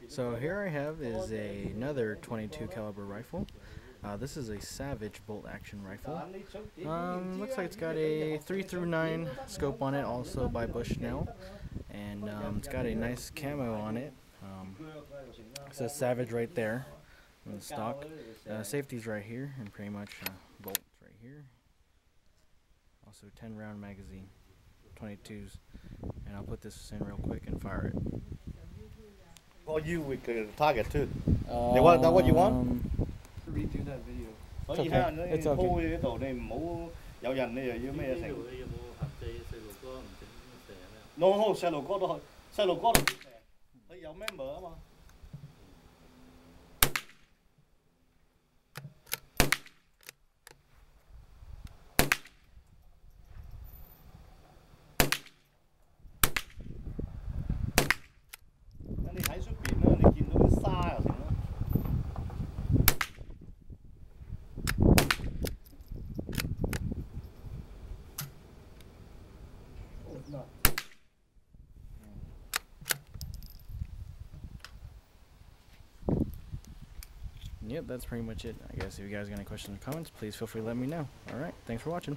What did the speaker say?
So here I have is another 22 caliber rifle. This is a Savage bolt action rifle. Looks like it's got a 3 through 9 scope on it, also by Bushnell, and it's got a nice camo on it. It says Savage right there on the stock. Safety's right here, and pretty much bolts right here. Also 10 round magazine, 22s, and I'll put this in real quick and fire it. Or you with the target too. They want that what you want? Redo that video. It's okay. It's okay. 呢度你唔好有人你又要咩成？攞好細路哥都去，細路哥都成，佢有 member 啊嘛。你喺出邊啦，你見到啲沙又成啦。Yep, that's pretty much it. I guess if you guys got any questions or comments, please feel free to let me know. Alright, thanks for watching.